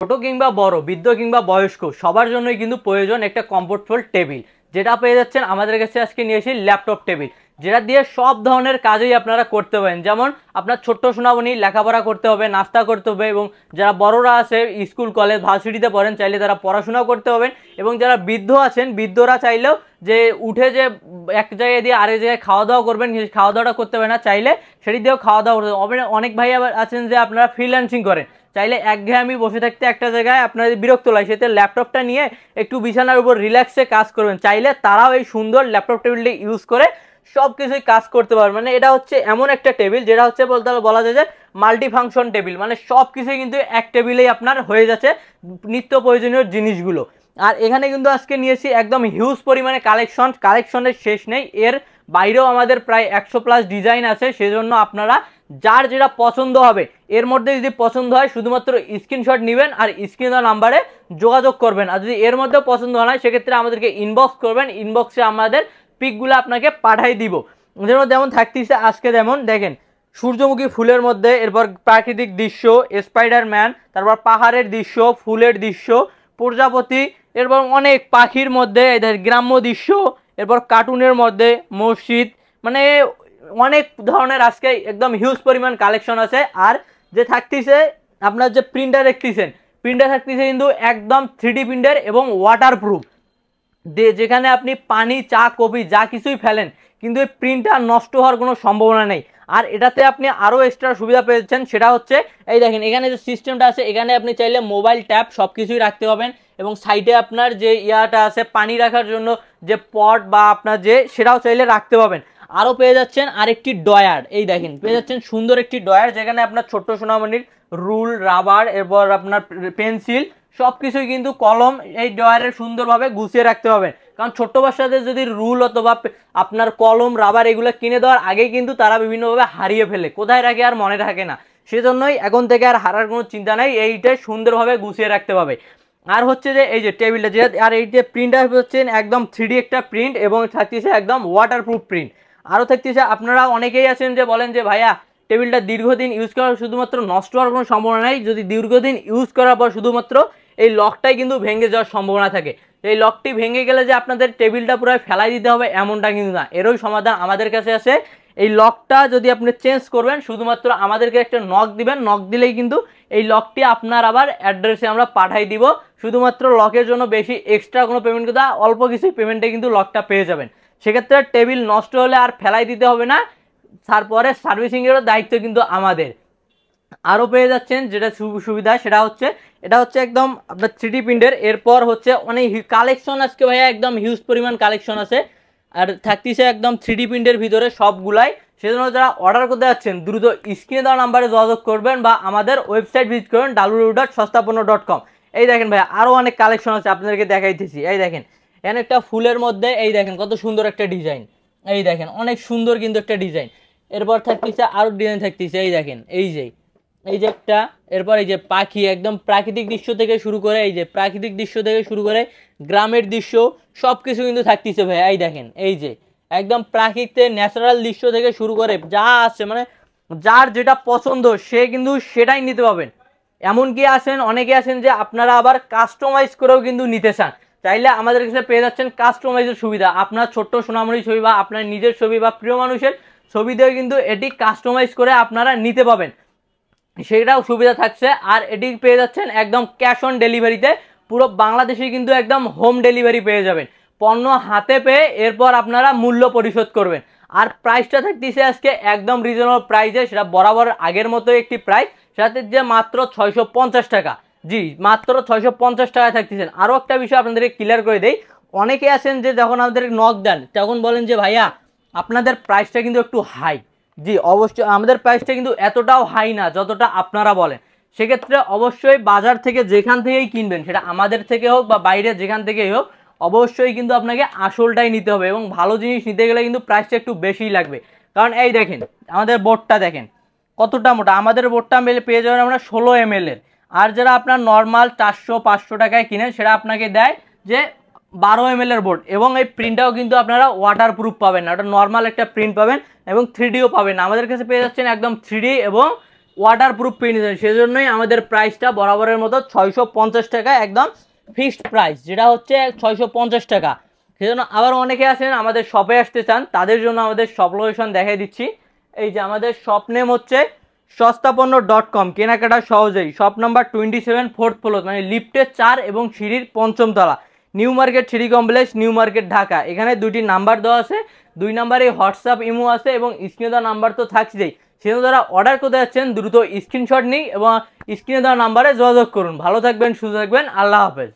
ছোট কিংবা বড়, বৃদ্ধ কিংবা বয়স্ক সবার জন্যই কিন্তু প্রয়োজন একটা কমফোর্টফুল টেবিল, যেটা পেয়ে যাচ্ছেন আমাদের কাছে আজকে নিয়ে এসে ল্যাপটপ টেবিল, যেটা দিয়ে সব ধরনের কাজই আপনারা করতে পারেন। যেমন আপনার ছোট্ট সোনামণি লেখাপড়া করতে হবে, নাস্তা করতে হবে, এবং যারা বড়রা আছে স্কুল কলেজ ভার্সিটিতে পড়েন চাইলে তারা পড়াশোনাও করতে হবেন, এবং যারা বৃদ্ধ আছেন বৃদ্ধরা চাইলেও যে উঠে যে এক জায়গায় দিয়ে আরেক জায়গায় খাওয়া দাওয়া করবেন, খাওয়া দাওয়াটা করতে হবে না, চাইলে সেটি দিয়েও খাওয়া দাওয়া করতে হবে। অনেক ভাই আবার আছেন যে আপনারা ফ্রিল্যান্সিং করেন, চাইলে একঘেয়েমি বসে থাকতে একটা জায়গায় আপনাদের বিরক্ত লাগে, সেতে ল্যাপটপটা নিয়ে একটু বিছানার উপর রিল্যাক্সে কাজ করবেন, চাইলে তারাও এই সুন্দর ল্যাপটপ টেবিলটি ইউজ করে সব কিছুই কাজ করতে পারবে। মানে এটা হচ্ছে এমন একটা টেবিল যেটা হচ্ছে বলা যায় যে মাল্টি ফাংশন টেবিল, মানে সব কিছুই কিন্তু এক টেবিলেই আপনার হয়ে যাচ্ছে নিত্য প্রয়োজনীয় জিনিসগুলো। আর এখানে কিন্তু আজকে নিয়েছি একদম হিউজ পরিমাণে কালেকশনের শেষ নেই, এর বাইরেও আমাদের প্রায় 100+ ডিজাইন আছে, সেজন্য আপনারা যার যেটা পছন্দ হবে এর মধ্যে যদি পছন্দ হয় শুধুমাত্র স্ক্রিনশট নেবেন আর স্ক্রিন দেওয়া নাম্বারে যোগাযোগ করবেন। আর যদি এর মধ্যেও পছন্দ হয় সেক্ষেত্রে আমাদেরকে ইনবক্স করবেন, ইনবক্সে আমাদের পিকগুলো আপনাকে পাঠাই দিব। যেমন থাকতেছে আজকে, যেমন দেখেন সূর্যমুখী ফুলের মধ্যে, এরপর প্রাকৃতিক দৃশ্য, স্পাইডারম্যান, তারপর পাহাড়ের দৃশ্য, ফুলের দৃশ্য, প্রজাপতি, এরপর অনেক পাখির মধ্যে গ্রাম্য দৃশ্য, এরপর কার্টুনের মধ্যে মসজিদ, মানে অনেক ধরনের আজকে একদম হিউজ পরিমাণ কালেকশন আছে। আর যে থাকতেছে আপনার যে প্রিন্টার দেখতেছেন, প্রিন্টার থাকতেছে কিন্তু একদম 3D প্রিন্টার এবং ওয়াটারপ্রুফ, যেখানে আপনি পানি চা কফি যা কিছুই ফেলেন কিন্তু এই প্রিন্টার নষ্ট হওয়ার কোনো সম্ভাবনা নেই। আর এটাতে আপনি আরও এক্সট্রা সুবিধা পেয়েছেন, সেটা হচ্ছে এই দেখেন এখানে যে সিস্টেমটা আছে, এখানে আপনি চাইলে মোবাইল ট্যাব সব কিছুই রাখতে পারবেন, এবং সাইডে আপনার যে ইয়াটা আছে পানি রাখার জন্য যে পট বা আপনার যে সেটাও চাইলে রাখতে পারবেন। আরও পেয়ে যাচ্ছেন আরেকটি ডয়ার, এই দেখেন পেয়ে যাচ্ছেন সুন্দর একটি ডয়ার, যেখানে আপনার ছোট্ট সোনামণির রুল, রাবার, এরপর আপনার পেন্সিল সব কিছুই কিন্তু কলম এই ডয়ারে সুন্দরভাবে গুছিয়ে রাখতে হবে। কারণ ছোট্ট বাচ্চাদের যদি রুল অথবা আপনার কলম, রাবার এগুলো কিনে দেওয়ার আগেই কিন্তু তারা বিভিন্নভাবে হারিয়ে ফেলে, কোথায় রাখে আর মনে থাকে না, সেজন্যই এখন থেকে আর হারার কোনো চিন্তা নাই, এইটাই সুন্দরভাবে গুছিয়ে রাখতে হবে। আর হচ্ছে যে এই যে টেবিলটা যেটা, আর এই যে প্রিন্টার হচ্ছে একদম 3D একটা প্রিন্ট, এবং থাকতেছে একদম ওয়াটারপ্রুফ প্রিন্ট। আরও থাকতেছে, আপনারা অনেকেই আছেন যে বলেন যে ভাইয়া টেবিলটা দীর্ঘদিন ইউজ করার শুধুমাত্র নষ্ট হওয়ার কোনো সম্ভাবনা নেই, যদি দীর্ঘদিন ইউজ করার পর শুধুমাত্র এই লকটাই কিন্তু ভেঙে যাওয়ার সম্ভাবনা থাকে, এই লকটি ভেঙে গেলে যে আপনাদের টেবিলটা পুরো ফেলাই দিতে হবে এমনটা কিন্তু না, এরও সমাধান আমাদের কাছে আছে। এই লকটা যদি আপনি চেঞ্জ করবেন শুধুমাত্র আমাদেরকে একটা নক দিবেন, নক দিলেই কিন্তু এই লকটি আপনার আবার অ্যাড্রেসে আমরা পাঠাই দিব। শুধুমাত্র লকের জন্য বেশি এক্সট্রা কোনো পেমেন্ট করতে, অল্প কিছু পেমেন্টে কিন্তু লকটা পেয়ে যাবেন। সেক্ষেত্রে টেবিল নষ্ট হলে আর ফেলাই দিতে হবে না, তারপরে সার্ভিসিংয়েরও দায়িত্ব কিন্তু আমাদের। আরও পেয়ে যাচ্ছেন যেটা সুবিধা, সেটা হচ্ছে এটা হচ্ছে একদম আপনার 3D প্রিন্টের, এরপর হচ্ছে অনেক কালেকশন আজকে ভাইয়া একদম হিউজ পরিমাণ কালেকশন আছে, আর থাকতেছে একদম 3D প্রিন্টের ভিতরে সবগুলাই। সেজন্য যারা অর্ডার করতে যাচ্ছেন দ্রুত স্ক্রিনে দেওয়া নাম্বারে যোগাযোগ করবেন বা আমাদের ওয়েবসাইট ভিজিট করবেন www.সস্তাপণ্য.com। এই দেখেন ভাইয়া আরও অনেক কালেকশন আছে, আপনাদেরকে দেখাইতেছি। এই দেখেন এখানে একটা ফুলের মধ্যে, এই দেখেন কত সুন্দর একটা ডিজাইন, এই দেখেন অনেক সুন্দর কিন্তু একটা ডিজাইন। এরপর থাকতেছে আরও ডিজাইন থাকতেছে, এই দেখেন এই যে একটা, এরপর এই যে পাখি, একদম প্রাকৃতিক দৃশ্য থেকে শুরু করে, এই যে প্রাকৃতিক দৃশ্য থেকে শুরু করে গ্রামের দৃশ্য সব কিছু কিন্তু থাকতেছে ভাই। এই দেখেন এই যে একদম প্রাকৃতিক ন্যাচারাল দৃশ্য থেকে শুরু করে যা আছে, মানে যার যেটা পছন্দ সে কিন্তু সেটাই নিতে পারবেন। এমনকি আছেন অনেকে আছেন যে আপনারা আবার কাস্টমাইজ করেও কিন্তু নিতে চান, চাইলে আমাদের কাছে পেয়ে যাচ্ছেন কাস্টমাইজের সুবিধা, আপনার ছোট্ট সোনামণি ছবি বা আপনার নিজের ছবি বা প্রিয় মানুষের ছবি দিয়েও কিন্তু এটি কাস্টমাইজ করে আপনারা নিতে পাবেন, সেটাও সুবিধা থাকছে। আর এটি পেয়ে যাচ্ছেন একদম ক্যাশ অন ডেলিভারিতে, পুরো বাংলাদেশে কিন্তু একদম হোম ডেলিভারি পেয়ে যাবেন, পণ্য হাতে পেয়ে এরপর আপনারা মূল্য পরিশোধ করবেন। আর প্রাইসটা থাকতেছে আজকে একদম রিজনেবল প্রাইসে, সেটা বরাবর আগের মতো একটি প্রাইস, সেটাতে যে মাত্র 650 টাকা, জি মাত্র 650 টাকা থাকতেছেন। আরও একটা বিষয় আপনাদেরকে ক্লিয়ার করে দেই, অনেকে আছেন যে যখন আমাদের নক দেন তখন বলেন যে ভাইয়া আপনাদের প্রাইসটা কিন্তু একটু হাই, জি অবশ্যই আমাদের প্রাইসটা কিন্তু এতটাও হাই না যতটা আপনারা বলেন। সেক্ষেত্রে অবশ্যই বাজার থেকে যেখান থেকেই কিনবেন, সেটা আমাদের থেকে হোক বা বাইরে যেখান থেকেই হোক, অবশ্যই কিন্তু আপনাকে আসলটাই নিতে হবে, এবং ভালো জিনিস নিতে গেলে কিন্তু প্রাইসটা একটু বেশিই লাগবে। কারণ এই দেখেন আমাদের বোর্ডটা দেখেন কতটা মোটা, আমাদের বোর্ডটা পেয়ে যাবেন আমরা 16 ml এর, আর যারা আপনার নর্মাল 400-500 টাকায় কিনেন সেটা আপনাকে দেয় যে 12 ml এর বোর্ড, এবং এই প্রিন্টটাও কিন্তু আপনারা ওয়াটারপ্রুফ পাবেন না, ওটা নর্মাল একটা প্রিন্ট পাবেন এবং 3Dও পাবেন। আমাদের কাছে পেয়ে যাচ্ছেন একদম 3D এবং ওয়াটারপ্রুফ প্রিন্ট ডিজাইন, সেজন্যই আমাদের প্রাইসটা বরাবরের মতো 650 টাকা, একদম ফিক্সড প্রাইস, যেটা হচ্ছে 650 টাকা। সেজন্য আবার অনেকে আছেন আমাদের শপে আসতে চান, তাদের জন্য আমাদের শপ লোকেশন দেখিয়ে দিচ্ছি। এই যে আমাদের শপ নেম হচ্ছে সস্তাপণ্য.com, কেনাকাটা সহজেই। শপ নাম্বার 27, 4th ফ্লোর, মানে লিফটের 4 এবং সিঁড়ির 5ম তলা, new market city complex, new market, Dhaka. এখানে 2টি নাম্বার দেওয়া আছে, 2 নাম্বারে হোয়াটসঅ্যাপ ইমো আছে এবং স্ক্রিনে দেওয়া নাম্বার তো থাকছেই। সেজন্য যারা অর্ডার করতে যাচ্ছেন দ্রুত স্ক্রিনশট নিন এবং স্ক্রিনে দেওয়া নাম্বারে যোগাযোগ করুন। ভালো থাকবেন, সুস্থ থাকবেন, আল্লাহ হাফেজ।